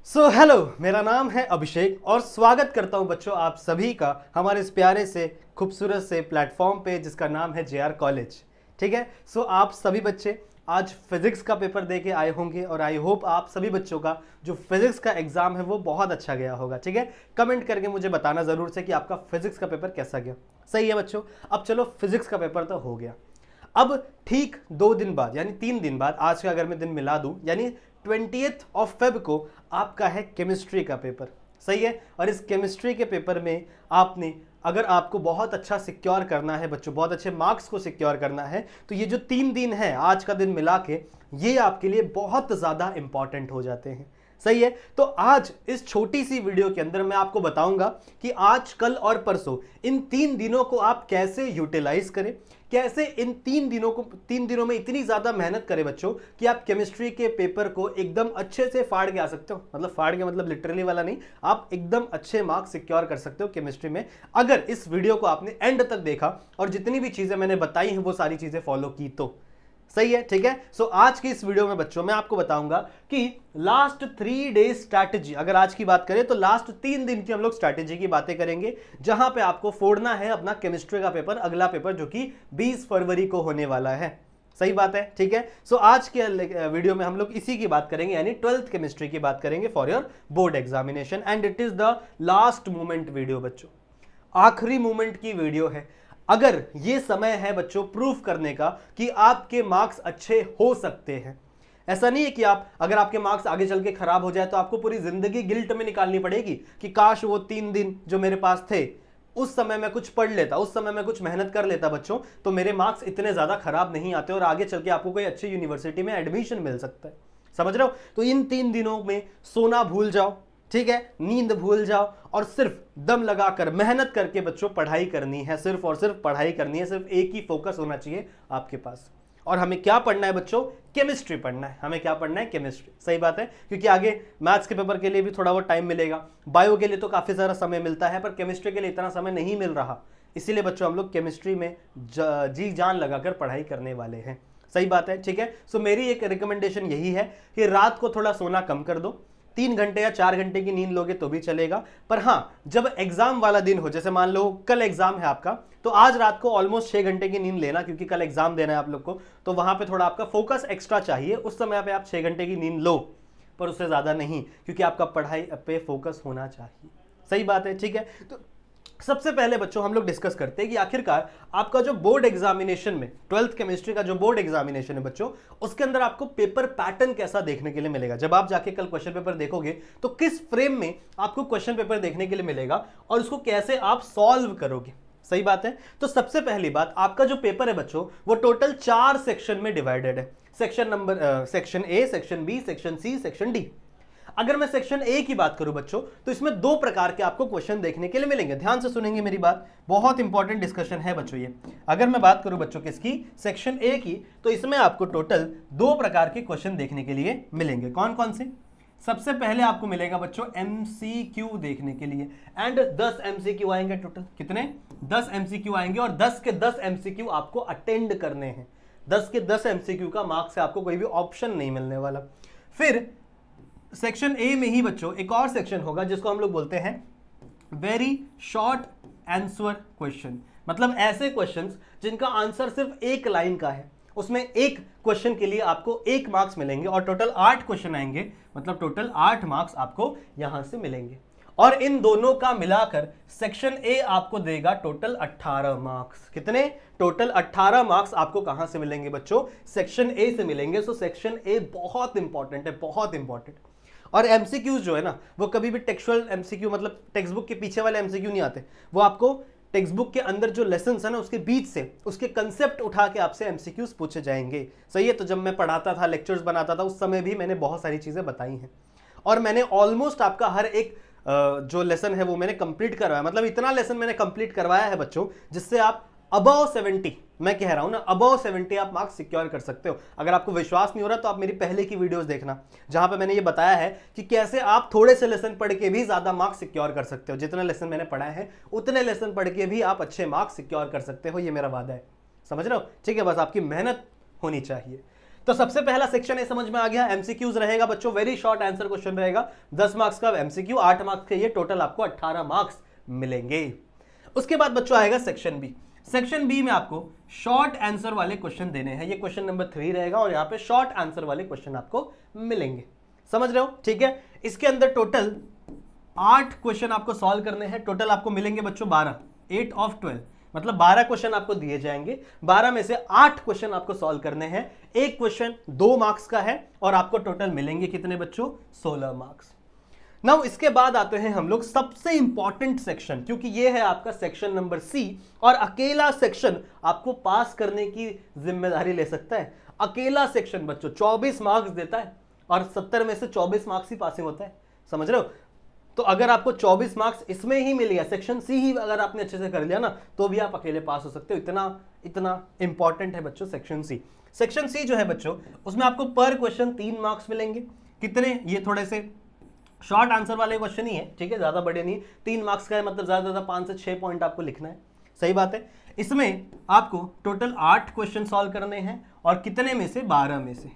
Hello, मेरा नाम है अभिषेक और स्वागत करता हूं बच्चों आप सभी का हमारे इस प्यारे से खूबसूरत से प्लेटफॉर्म पे जिसका नाम है जेआर कॉलेज। ठीक है। आप सभी बच्चे आज फिजिक्स का पेपर दे के आए होंगे और आई होप आप सभी बच्चों का जो फिजिक्स का एग्जाम है वो बहुत अच्छा गया होगा। ठीक है, कमेंट करके मुझे बताना जरूर से कि आपका फिजिक्स का पेपर कैसा गया। सही है बच्चों, अब चलो फिजिक्स का पेपर तो हो गया। अब ठीक 2 दिन बाद यानी 3 दिन बाद, आज का अगर मैं दिन मिला दूं यानी 20th ऑफ फेब को आपका है केमिस्ट्री का पेपर। सही है। और इस केमिस्ट्री के पेपर में आपने, अगर आपको बहुत अच्छा सिक्योर करना है बच्चों, बहुत अच्छे मार्क्स को सिक्योर करना है, तो ये जो 3 दिन है आज का दिन मिला के, ये आपके लिए बहुत ज्यादा इंपॉर्टेंट हो जाते हैं। सही है। तो आज इस छोटी सी वीडियो के अंदर मैं आपको बताऊंगा कि आज कल और परसों इन 3 दिनों को आप कैसे यूटिलाइज करें, कैसे इन 3 दिनों में इतनी ज्यादा मेहनत करें बच्चों कि आप केमिस्ट्री के पेपर को एकदम अच्छे से फाड़ के आ सकते हो। मतलब फाड़ के मतलब लिटरली वाला नहीं, आप एकदम अच्छे मार्क्स सिक्योर कर सकते हो केमिस्ट्री में, अगर इस वीडियो को आपने एंड तक देखा और जितनी भी चीजें मैंने बताई हैं वो सारी चीजें फॉलो की तो। सही है। ठीक है। आज की इस वीडियो में बच्चों मैं आपको बताऊंगा कि लास्ट 3 डेज स्ट्रैटेजी, अगर आज की बात करें तो लास्ट 3 दिन की हम लोग स्ट्रैटेजी की बातें करेंगे, जहां पे आपको फोड़ना है अपना केमिस्ट्री का पेपर, अगला पेपर जो कि 20 फरवरी को होने वाला है। सही बात है। ठीक है। आज के वीडियो में हम लोग इसी की बात करेंगे, यानी 12th केमिस्ट्री की बात करेंगे for your board examination, and it is the last moment video बच्चों, आखिरी मोमेंट की वीडियो है। अगर ये समय है बच्चों प्रूफ करने का कि आपके मार्क्स अच्छे हो सकते हैं। ऐसा नहीं है कि आप, अगर आपके मार्क्स आगे चल के खराब हो जाए तो आपको पूरी जिंदगी गिल्ट में निकालनी पड़ेगी कि काश वो 3 दिन जो मेरे पास थे उस समय मैं कुछ पढ़ लेता, उस समय मैं कुछ मेहनत कर लेता बच्चों, तो मेरे मार्क्स इतने ज्यादा खराब नहीं आते और आगे चल के आपको कोई अच्छी यूनिवर्सिटी में एडमिशन मिल सकता है। समझ रहे हो। तो इन 3 दिनों में सोना भूल जाओ, ठीक है, नींद भूल जाओ और सिर्फ दम लगाकर मेहनत करके बच्चों पढ़ाई करनी है, सिर्फ और सिर्फ पढ़ाई करनी है। सिर्फ एक ही फोकस होना चाहिए आपके पास। और हमें क्या पढ़ना है बच्चों? केमिस्ट्री पढ़ना है। हमें क्या पढ़ना है? केमिस्ट्री। सही बात है, क्योंकि आगे मैथ्स के पेपर के लिए भी थोड़ा बहुत टाइम मिलेगा, बायो के लिए तो काफी सारा समय मिलता है, पर केमिस्ट्री के लिए इतना समय नहीं मिल रहा। इसीलिए बच्चों हम लोग केमिस्ट्री में जी जान लगाकर पढ़ाई करने वाले हैं। सही बात है। ठीक है। मेरी एक रिकमेंडेशन यही है कि रात को थोड़ा सोना कम कर दो, 3 घंटे या 4 घंटे की नींद लोगे तो भी चलेगा। पर हां, जब एग्जाम वाला दिन हो, जैसे मान लो कल एग्जाम है आपका, तो आज रात को ऑलमोस्ट 6 घंटे की नींद लेना, क्योंकि कल एग्जाम देना है आप लोग को, तो वहां पे थोड़ा आपका फोकस एक्स्ट्रा चाहिए। उस समय पे आप 6 घंटे की नींद लो, पर उससे ज्यादा नहीं, क्योंकि आपका पढ़ाई पे फोकस होना चाहिए। सही बात है। ठीक है। तो सबसे पहले बच्चों हम लोग डिस्कस करते हैं कि आखिरकार आपका जो बोर्ड एग्जामिनेशन में 12th केमिस्ट्री का जो बोर्ड एग्जामिनेशन है बच्चों, उसके अंदर आपको पेपर पैटर्न कैसा देखने के लिए मिलेगा। जब आप जाके कल क्वेश्चन पेपर देखोगे तो किस फ्रेम में आपको क्वेश्चन पेपर देखने के लिए मिलेगा और उसको कैसे आप सॉल्व करोगे। सही बात है। तो सबसे पहली बात, आपका जो पेपर है बच्चों वो टोटल 4 सेक्शन में डिवाइडेड है। Section A, section B, section C, section D. अगर मैं सेक्शन ए की बात करूं बच्चों, तो इसमें 2 प्रकार के आपको क्वेश्चन देखने के लिए मिलेंगे। ध्यान से सुनेंगे मेरी बात, बहुत इंपॉर्टेंट डिस्कशन है बच्चों ये। अगर मैं बात करूं बच्चों किसकी, सेक्शन ए की, तो इसमें आपको टोटल 2 प्रकार के क्वेश्चन देखने के लिए मिलेंगे। कौन कौन से? सबसे पहले आपको मिलेगा बच्चों एमसीक्यू देखने के लिए, एंड 10 एमसीक्यू आएंगे टोटल। कितने? 10 एमसीक्यू आएंगे और 10 के 10 एमसीक्यू आपको अटेंड करने हैं। 10 के 10 एमसीक्यू का मार्क्स से आपको कोई भी ऑप्शन नहीं मिलने वाला। फिर सेक्शन ए में ही बच्चों एक और सेक्शन होगा जिसको हम लोग बोलते हैं वेरी शॉर्ट आंसर क्वेश्चन, मतलब ऐसे क्वेश्चंस जिनका आंसर सिर्फ एक लाइन का है। उसमें एक क्वेश्चन के लिए आपको 1 मार्क्स मिलेंगे और टोटल 8 क्वेश्चन आएंगे, मतलब टोटल 8 मार्क्स आपको यहां से मिलेंगे। और इन दोनों का मिलाकर सेक्शन ए आपको देगा टोटल 18 मार्क्स। कितने? टोटल 18 मार्क्स आपको कहां से मिलेंगे बच्चों? सेक्शन ए से मिलेंगे। सेक्शन ए बहुत इंपॉर्टेंट है, बहुत इंपॉर्टेंट। और एमसीक्यूज जो है ना, वो कभी भी टेक्सुअल एमसीक्यू, मतलब टेक्स्ट बुक के पीछे वाले एमसीक्यू नहीं आते। वो आपको टेक्स्ट बुक के अंदर जो लेसन है ना, उसके बीच से उसके कंसेप्ट उठा के आपसे एमसीक्यूज पूछे जाएंगे। सही है। तो जब मैं पढ़ाता था, लेक्चर्स बनाता था, उस समय भी मैंने बहुत सारी चीजें बताई हैं और मैंने ऑलमोस्ट आपका हर एक जो लेसन है वो मैंने कंप्लीट करवाया। मतलब इतना लेसन मैंने कंप्लीट करवाया है बच्चों जिससे आप अबव 70, मैं कह रहा हूं ना, अबव 70 आप मार्क्स सिक्योर कर सकते हो। अगर आपको विश्वास नहीं हो रहा तो आप मेरी पहले की वीडियोस देखना, जहां पे मैंने ये बताया है कि कैसे आप थोड़े से लेसन पढ़ के भी ज्यादा मार्क्स सिक्योर कर सकते हो। जितने लेसन मैंने पढ़ाए हैं उतने लेसन पढ़ के भी आप अच्छे मार्क्स सिक्योर कर सकते हो, ये मेरा वादा है। समझ रहे हो। ठीक है। बस आपकी मेहनत होनी चाहिए। तो सबसे पहला सेक्शन है, समझ में आ गया। एमसीक्यूज रहेगा बच्चों, वेरी शॉर्ट आंसर क्वेश्चन रहेगा, 10 मार्क्स का एमसीक्यू, 8 मार्क्स के, ये टोटल आपको 18 मार्क्स मिलेंगे। उसके बाद बच्चों आएगा सेक्शन बी। सेक्शन बी में आपको शॉर्ट आंसर वाले क्वेश्चन देने हैं, ये क्वेश्चन नंबर 3 रहेगा और यहां पे शॉर्ट आंसर वाले क्वेश्चन आपको मिलेंगे, समझ रहे हो, ठीक है। इसके अंदर टोटल 8 क्वेश्चन आपको सॉल्व करने हैं, टोटल आपको मिलेंगे बच्चों 12, 8 ऑफ 12, मतलब 12 क्वेश्चन आपको दिए जाएंगे, 12 में से 8 क्वेश्चन आपको सॉल्व करने हैं, एक क्वेश्चन 2 मार्क्स का है और आपको टोटल मिलेंगे कितने बच्चों, 16 मार्क्स। नाउ इसके बाद आते हैं हम लोग सबसे इंपॉर्टेंट सेक्शन, क्योंकि ये है आपका सेक्शन नंबर सी और अकेला सेक्शन आपको पास करने की जिम्मेदारी ले सकता है। अकेला सेक्शन बच्चों 24 मार्क्स देता है और 70 में से 24 मार्क्स ही पासिंग होता है, समझ रहे हो। तो अगर आपको 24 मार्क्स इसमें ही मिल गया, सेक्शन सी ही अगर आपने अच्छे से कर लिया ना, तो भी आप अकेले पास हो सकते हो। इतना इंपॉर्टेंट है बच्चों सेक्शन सी। सेक्शन सी जो है बच्चों, उसमें आपको पर क्वेश्चन 3 मार्क्स मिलेंगे। कितने, ये थोड़े से शॉर्ट आंसर वाले क्वेश्चन ही है, ठीक है, ज्यादा बड़े नहीं, 3 मार्क्स का है, मतलब ज्यादा ज्यादा 5 से 6 पॉइंट आपको लिखना है, सही बात है। इसमें आपको टोटल 8 क्वेश्चन सॉल्व करने हैं और कितने में से, 12 में से,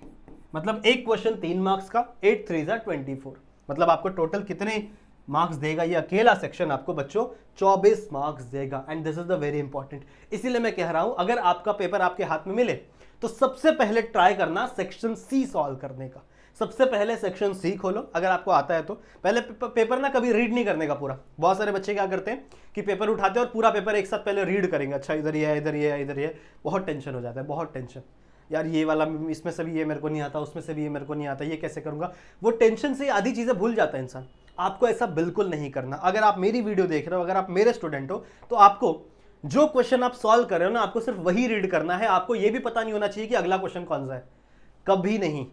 मतलब एक क्वेश्चन 3 मार्क्स का, 8 3 24, मतलब आपको टोटल कितने मार्क्स देगा ये अकेला सेक्शन आपको बच्चों, 24 मार्क्स देगा। And this is the very important, इसीलिए मैं कह रहा हूं अगर आपका पेपर आपके हाथ में मिले तो सबसे पहले ट्राई करना सेक्शन सी सॉल्व करने का। सबसे पहले सेक्शन सी खोलो अगर आपको आता है तो। पहले पेपर ना कभी रीड नहीं करने का पूरा, बहुत सारे बच्चे क्या करते हैं कि पेपर उठाते हैं और पूरा पेपर एक साथ पहले रीड करेंगे, अच्छा इधर ये है, इधर ये है, इधर ये, बहुत टेंशन हो जाता है, बहुत टेंशन, यार ये वाला इसमें से भी ये मेरे को नहीं आता, उसमें से भी ये मेरे को नहीं आता, ये कैसे करूंगा, वो टेंशन से आधी चीजें भूल जाता है इंसान। आपको ऐसा बिल्कुल नहीं करना। अगर आप मेरी वीडियो देख रहे हो, अगर आप मेरे स्टूडेंट हो, तो आपको जो क्वेश्चन आप सॉल्व कर रहे हो ना, आपको सिर्फ वही रीड करना है। आपको ये भी पता नहीं होना चाहिए कि अगला क्वेश्चन कौन सा है, कभी नहीं।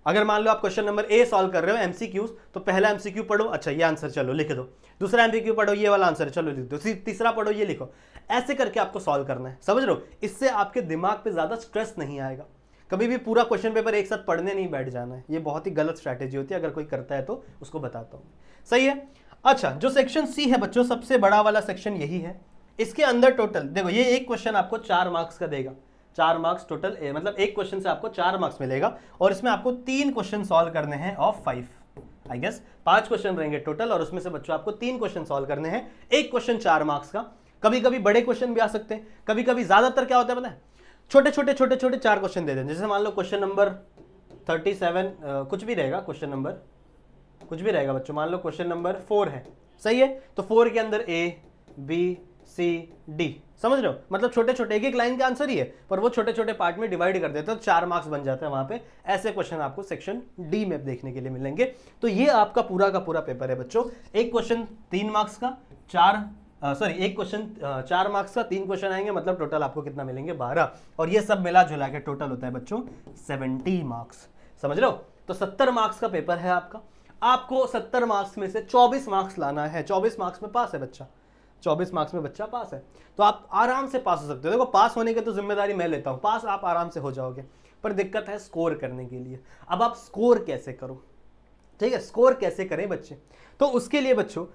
अगर मान लो आप क्वेश्चन नंबर ए सॉल्व कर रहे हो एमसीक्यूज, तो पहला एमसीक्यू पढ़ो, अच्छा ये आंसर चलो लिख दो, दूसरा एमसीक्यू पढ़ो, ये वाला आंसर चलो लिख दो, तीसरा पढ़ो, ये लिखो, ऐसे करके आपको सॉल्व करना है, समझ रहे हो। इससे आपके दिमाग पे ज्यादा स्ट्रेस नहीं आएगा। कभी भी पूरा क्वेश्चन पेपर एक साथ पढ़ने नहीं बैठ जाना है, ये बहुत ही गलत स्ट्रैटेजी होती है। अगर कोई करता है तो उसको बताता हूं, सही है। अच्छा, जो सेक्शन सी है बच्चों, सबसे बड़ा वाला सेक्शन यही है। इसके अंदर टोटल देखो, ये एक क्वेश्चन आपको 4 मार्क्स का देगा, 4 मार्क्स टोटल, मतलब एक क्वेश्चन से आपको 4 मार्क्स मिलेगा और इसमें आपको 3 क्वेश्चन सॉल्व करने हैं ऑफ 5, आई गेस 5 क्वेश्चन रहेंगे टोटल और उसमें से बच्चों आपको 3 क्वेश्चन सॉल्व करने हैं, एक क्वेश्चन 4 मार्क्स का। कभी कभी बड़े क्वेश्चन भी आ सकते हैं, कभी कभी ज्यादातर क्या होता है पता है, छोटे छोटे 4 क्वेश्चन दे दें। जैसे मान लो क्वेश्चन नंबर 37 कुछ भी रहेगा, क्वेश्चन नंबर कुछ भी रहेगा बच्चों, मान लो क्वेश्चन नंबर 4 है, सही है, तो 4 के अंदर ए बी सी डी, समझ रहे हो, मतलब छोटे छोटे एक लाइन का आंसर ही है, पर वो छोटे छोटे पार्ट में डिवाइड कर देते हैं तो 4 मार्क्स बन जाते हैं वहां पे। ऐसे क्वेश्चन आपको सेक्शन डी में देखने के लिए मिलेंगे। तो ये आपका पूरा का पूरा पेपर है बच्चों। एक क्वेश्चन 3 मार्क्स का, एक क्वेश्चन 4 मार्क्स का, 3 क्वेश्चन आएंगे, मतलब टोटल आपको कितना मिलेंगे, 12, और ये सब मिला जुला के टोटल होता है बच्चों 70 मार्क्स, समझ रहे हो। तो 70 मार्क्स का पेपर है आपका, आपको 70 मार्क्स में से 24 मार्क्स लाना है। 24 मार्क्स में पास है बच्चा, 24 मार्क्स में बच्चा पास है, तो आप आराम से पास हो सकते हो। देखो पास होने की तो जिम्मेदारी मैं लेता हूं, पास आप आराम से हो जाओगे, पर दिक्कत है स्कोर करने के लिए। अब आप स्कोर कैसे करो, ठीक है, स्कोर कैसे करें बच्चे, तो उसके लिए बच्चों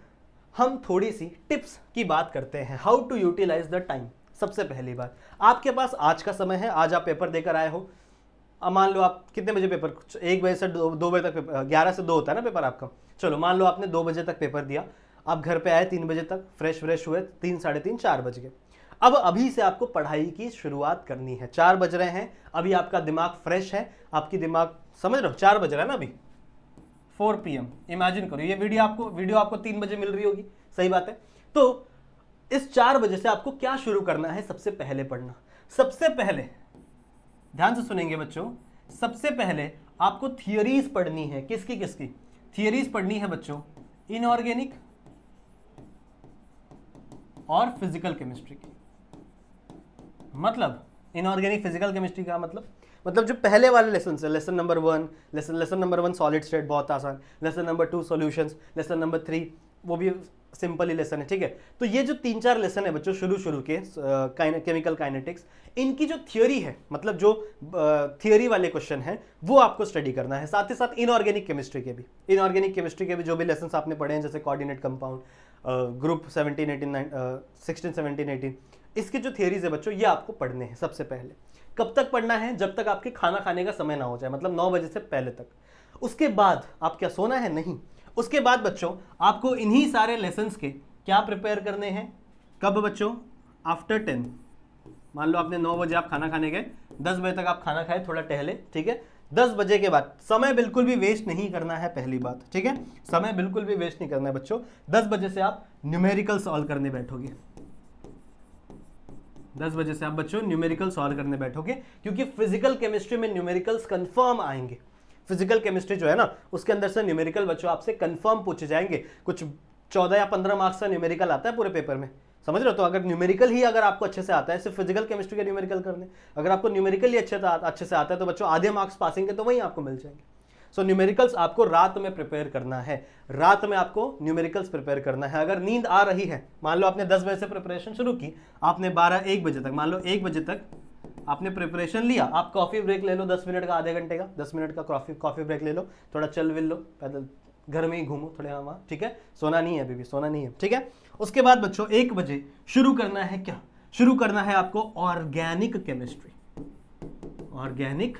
हम थोड़ी सी टिप्स की बात करते हैं, how to utilize the time. सबसे पहली बात, आपके पास आज का समय है, आज आप पेपर देकर आए हो। अब मान लो आप कितने बजे पेपर, 1 बजे से 2 बजे तक, 11 से 2 होता है ना पेपर आपका, चलो मान लो आपने 2 बजे तक पेपर दिया, आप घर पे आए 3 बजे तक, फ्रेश हुए, 3 साढ़े 3 4 बज गए। अब अभी से आपको पढ़ाई की शुरुआत करनी है, 4 बज रहे हैं, अभी आपका दिमाग फ्रेश है, आपकी दिमाग, समझ रहे हो, 4 बज रहा है ना अभी, 4 PM, इमेजिन करो ये वीडियो आपको 3 बजे मिल रही होगी, सही बात है। तो इस 4 बजे से आपको क्या शुरू करना है, सबसे पहले पढ़ना। सबसे पहले ध्यान से सुनेंगे बच्चों, सबसे पहले आपको थियरीज पढ़नी है। किसकी किसकी थियरीज पढ़नी है बच्चों, इनऑर्गेनिक और फिजिकल केमिस्ट्री की। मतलब इनऑर्गेनिक फिजिकल केमिस्ट्री का मतलब जो पहले वाले लेसन है, lesson number 1, lesson number 1 solid state बहुत आसान, lesson number 2 solutions, lesson number 3 वो भी सिंपल ही लेसन है, ठीक है। तो ये जो 3-4 लेसन है बच्चों शुरू के केमिकल काइनेटिक्स, इनकी जो थियोरी है, मतलब जो थियोरी वाले क्वेश्चन है वो आपको स्टडी करना है। साथ ही साथ इनऑर्गेनिक केमिस्ट्री के भी जो भी लेसन आपने पढ़े हैं, जैसे कोऑर्डिनेट कंपाउंड, ग्रुप 17, 18, 16, 17, 18, इसके जो थियरीज है बच्चों ये आपको पढ़ने हैं सबसे पहले। कब तक पढ़ना है? जब तक आपके खाना खाने का समय ना हो जाए, मतलब 9 बजे से पहले तक। उसके बाद आप क्या सोना है? नहीं। उसके बाद बच्चों आपको इन्हीं सारे लेसन्स के क्या प्रिपेयर करने हैं? कब बच्चों? आफ्टर 10। मान लो आपने 9 बजे आप खाना खाने गए, 10 बजे तक आप खाना खाए, थोड़ा टहले, ठीक है। 10 बजे के बाद समय बिल्कुल भी वेस्ट नहीं करना है, पहली बात, ठीक है। समय बिल्कुल भी वेस्ट नहीं करना है बच्चों। 10 बजे से आप न्यूमेरिकल सॉल्व करने बैठोगे। 10 बजे से आप बच्चों न्यूमेरिकल सॉल्व करने बैठोगे, क्योंकि फिजिकल केमिस्ट्री में न्यूमेरिकल्स कंफर्म आएंगे। फिजिकल केमिस्ट्री जो है ना, उसके अंदर से न्यूमेरिकल बच्चों आपसे कंफर्म पूछे जाएंगे। कुछ 14 या 15 मार्क्स का न्यूमेरिकल आता है पूरे पेपर में, समझ रहे हो। तो अगर न्यूमेरिकल ही अगर आपको अच्छे से आता है, सिर्फ फिजिकल केमिस्ट्री के न्यूमेरिकल करने, अगर आपको न्यूमेरिकल ही अच्छे से आता है तो बच्चों आधे मार्क्स पासिंग के तो वहीं आपको मिल जाएंगे। सो न्यूमेरिकल्स आपको रात में प्रिपेयर करना है, रात में आपको न्यूमेरिकल्स प्रिपेयर करना है। अगर नींद आ रही है, मान लो आपने 10 बजे से प्रिपरेशन शुरू की, आपने 12-1 बजे तक, मान लो 1 बजे तक आपने प्रिपरेशन लिया, आप कॉफी ब्रेक ले लो 10 मिनट का, आधे घंटे का, 10 मिनट का कॉफी ब्रेक ले लो, थोड़ा चल विल लो, पैदल घर में ही घूमो थोड़े वहाँ, ठीक है। सोना नहीं है अभी भी, सोना नहीं है, ठीक है। उसके बाद बच्चों 1 बजे शुरू करना है क्या? शुरू करना है आपको ऑर्गेनिक केमिस्ट्री। ऑर्गेनिक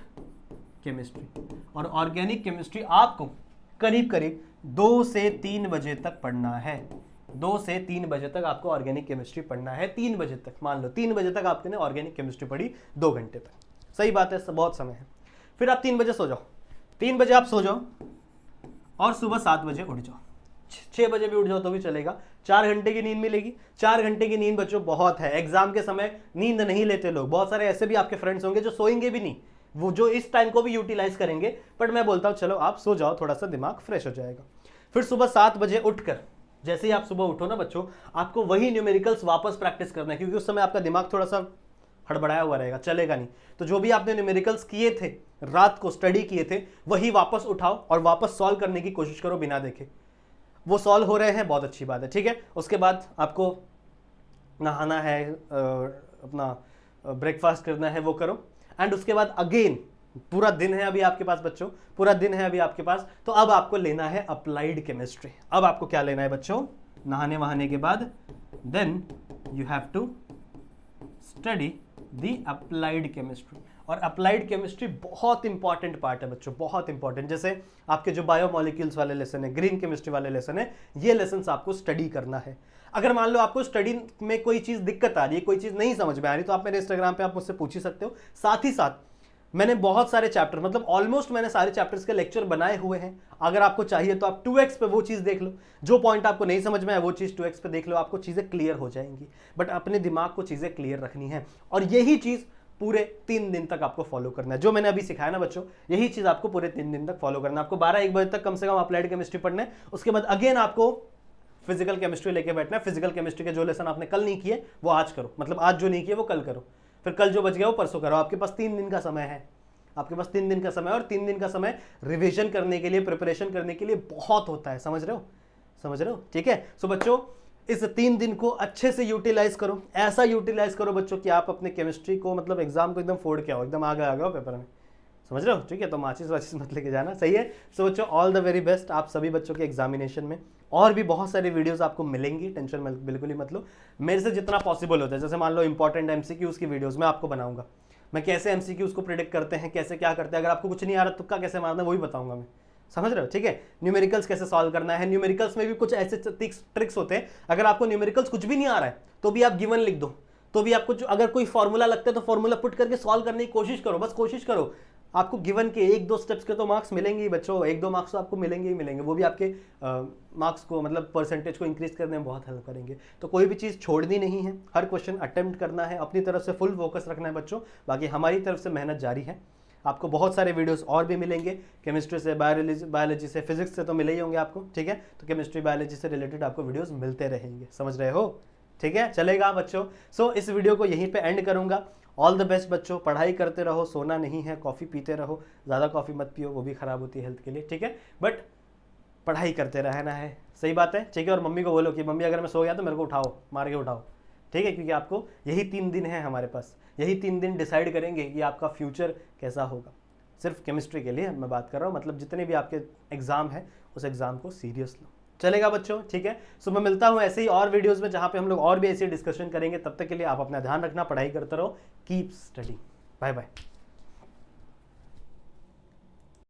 केमिस्ट्री, और ऑर्गेनिक केमिस्ट्री आपको करीब करीब 2 से 3 बजे तक पढ़ना है। 2 से 3 बजे तक आपको ऑर्गेनिक केमिस्ट्री पढ़ना है। 3 बजे तक, मान लो 3 बजे तक आपने ऑर्गेनिक केमिस्ट्री पढ़ी, 2 घंटे तक, सही बात है, बहुत समय है। फिर आप 3 बजे सो जाओ, 3 बजे आप सो जाओ और सुबह 7 बजे उठ जाओ, 6 बजे भी उठ जाओ तो भी चलेगा, 4 घंटे की नींद मिलेगी। 4 घंटे की नींद बच्चों बहुत है। एग्जाम के समय नींद नहीं लेते लोग, बहुत सारे ऐसे भी आपके फ्रेंड्स होंगे जो सोएंगे भी नहीं, वो जो इस टाइम को भी यूटिलाइज करेंगे। बट मैं बोलता हूं चलो आप सो जाओ, थोड़ा सा दिमाग फ्रेश हो जाएगा। फिर सुबह 7 बजे उठकर, जैसे ही आप सुबह उठो ना बच्चों, आपको वही न्यूमेरिकल्स वापस प्रैक्टिस करना है, क्योंकि उस समय आपका दिमाग थोड़ा सा हड़बड़ाया हुआ रहेगा, चलेगा नहीं। तो जो भी आपने न्यूमेरिकल्स किए थे, रात को स्टडी किए थे, वही वापस उठाओ और वापस सॉल्व करने की कोशिश करो बिना देखे। वो सॉल्व हो रहे हैं, बहुत अच्छी बात है, ठीक है। उसके बाद आपको नहाना है, अपना ब्रेकफास्ट करना है, वो करो। एंड उसके बाद अगेन पूरा दिन है अभी आपके पास बच्चों, पूरा दिन है अभी आपके पास, तो अब आपको लेना है अप्लाइड केमिस्ट्री। अब आपको क्या लेना है बच्चों? नहाने वहाने के बाद then you have to study the applied chemistry. और अप्लाइड केमिस्ट्री बहुत इंपॉर्टेंट पार्ट है बच्चों, बहुत इंपॉर्टेंट। जैसे आपके जो बायोमोलिक्यूल्स वाले लेसन है, ग्रीन केमिस्ट्री वाले लेसन है, ये लेसन आपको स्टडी करना है। अगर मान लो आपको स्टडी में कोई चीज दिक्कत आ रही है, कोई चीज नहीं समझ में आ रही, तो आप मेरे इंस्टाग्राम पे आप मुझसे पूछ ही सकते हो। साथ ही साथ मैंने बहुत सारे चैप्टर, मतलब ऑलमोस्ट मैंने सारे चैप्टर्स के लेक्चर बनाए हुए हैं। अगर आपको चाहिए तो आप 2x पे वो चीज देख लो, जो पॉइंट आपको नहीं समझ में आए वो चीज 2x पे देख लो, आपको चीजें क्लियर हो जाएंगी। बट अपने दिमाग को चीजें क्लियर रखनी है, और यही चीज पूरे 3 दिन तक आपको फॉलो करना है। जो मैंने अभी सिखाया ना बच्चों, यही चीज आपको पूरे 3 दिन तक फॉलो करना है। आपको 12-1 बजे तक कम से कम अप्लाइड केमिस्ट्री पढ़ना है। उसके बाद अगेन आपको फिजिकल केमिस्ट्री लेके बैठना है। फिजिकल केमिस्ट्री के जो लेसन आपने कल नहीं किए वो आज करो, मतलब आज जो नहीं किए वो कल करो, फिर कल जो बच गया वो परसों करो। आपके पास 3 दिन का समय है, आपके पास 3 दिन का समय, और 3 दिन का समय रिवीजन करने के लिए, प्रिपरेशन करने के लिए बहुत होता है, समझ रहे हो, समझ रहे हो, ठीक है। सो बच्चों इस 3 दिन को अच्छे से यूटिलाइज करो, ऐसा यूटिलाइज करो बच्चों कि आप अपने केमिस्ट्री को, मतलब एग्जाम को एकदम फोड़ के आओ, एकदम आगे आ गए पेपर में, समझ रहे हो, ठीक है। तो माचिस वाचिस मत लेके जाना, सही है। सो बच्चों ऑल द वेरी बेस्ट आप सभी बच्चों के एग्जामिनेशन में। और भी बहुत सारी वीडियोस आपको मिलेंगी, टेंशन बिल्कुल ही मत लो। मेरे से जितना पॉसिबल होता है, जैसे मान लो इंपॉर्टेंट एमसीक्यूज की वीडियोस मैं आपको बनाऊंगा, मैं कैसे एमसीक्यूज को प्रिडिक्ट करते हैं, कैसे क्या करते हैं, अगर आपको कुछ नहीं आ रहा तुक्का कैसे मारना है वही बताऊंगा मैं, समझ रहे हो, ठीक है। न्यूमेरिकल्स कैसे सॉल्व करना है, न्यूमेरिकल्स में भी कुछ ऐसे ट्रिक्स होते हैं। अगर आपको न्यूमेरिकल्स कुछ भी नहीं आ रहा है तो भी आप गिवन लिख दो, तो भी आपको अगर कोई फॉर्मूला लगता है तो फॉर्मूला पुट करके सॉल्व करने की कोशिश करो, बस कोशिश करो। आपको गिवन के 1-2 स्टेप्स के तो मार्क्स मिलेंगे ही बच्चों, 1-2 मार्क्स तो आपको मिलेंगे ही मिलेंगे, वो भी आपके मार्क्स को, मतलब परसेंटेज को इंक्रीज करने में बहुत हेल्प करेंगे। तो कोई भी चीज़ छोड़नी नहीं है, हर क्वेश्चन अटेम्प्ट करना है, अपनी तरफ से फुल फोकस रखना है बच्चों। बाकी हमारी तरफ से मेहनत जारी है। आपको बहुत सारे वीडियोस और भी मिलेंगे, केमिस्ट्री से, बायोलॉजी से, फिजिक्स से तो मिले ही होंगे आपको, ठीक है। तो केमिस्ट्री बायोलॉजी से रिलेटेड आपको वीडियोस मिलते रहेंगे, समझ रहे हो, ठीक है, चलेगा बच्चों। सो इस वीडियो को यहीं पे एंड करूंगा। ऑल द बेस्ट बच्चों, पढ़ाई करते रहो, सोना नहीं है, कॉफ़ी पीते रहो, ज़्यादा कॉफ़ी मत पियो, वो भी ख़राब होती है हेल्थ के लिए, ठीक है। बट पढ़ाई करते रहना है, सही बात है, ठीक है। और मम्मी को बोलो कि मम्मी अगर मैं सो गया तो मेरे को उठाओ, मार के उठाओ, ठीक है, क्योंकि आपको यही 3 दिन है हमारे पास, यही 3 दिन डिसाइड करेंगे कि आपका फ्यूचर कैसा होगा। सिर्फ केमिस्ट्री के लिए मैं बात कर रहा हूँ, मतलब जितने भी आपके एग्जाम है उस एग्जाम को सीरियस लो, चलेगा बच्चों, ठीक है। सो मैं मिलता हूँ ऐसे ही और वीडियोस में जहाँ पे हम लोग और भी ऐसी डिस्कशन करेंगे। तब तक के लिए आप अपना ध्यान रखना, पढ़ाई करते रहो, कीप स्टडी। Bye bye.